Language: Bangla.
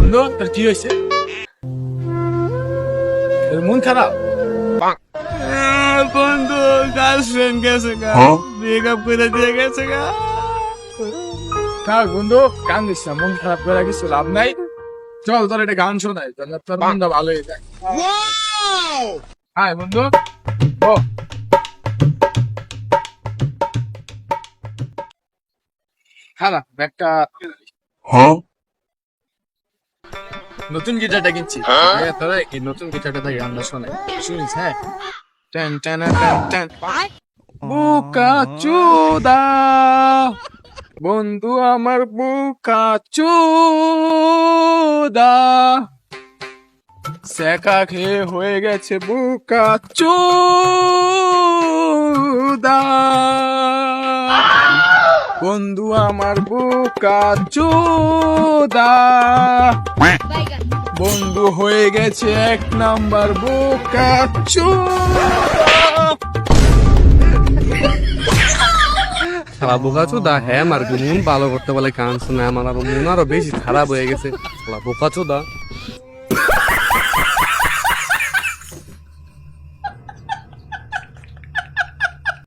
বন্ধু তোর কি হয়েছে? তোর মন খারাপ? বন্ধু গার্লফ্রেন্ড গেছে গা, ব্রেকআপ করে দিয়ে গেছে গা। থাক বন্ধু, গান দিস না, মন খারাপ করে কিছু লাভ নাই। চল তোর একটা গান শোনাই, তোর মনটা ভালো হয়ে যায়। হ্যাঁ বন্ধু, ও খারাপ একটা নতুন গিটারটা কিনছি। তোরা এই নতুন গিটারটা থেকে গানটা শোনাই, শুনিস? হ্যাঁ, টেন টেন টেন টেন বুকা চুদা, বন্ধু আমার বুকা চুদা, সেকা খেয়ে হয়ে গেছে বুকা চুদা, বন্ধু আমার বুকা চুদা, বন্ধু হয়ে গেছে 1 নাম্বার বুকা চুদা। শালা বোকা চোদা, হ্যাঁ আমার মন ভালো করতে বলে গান শুনে আমার আরো মন আরো বেশি খারাপ হয়ে গেছে। শালা বোকা চোদা।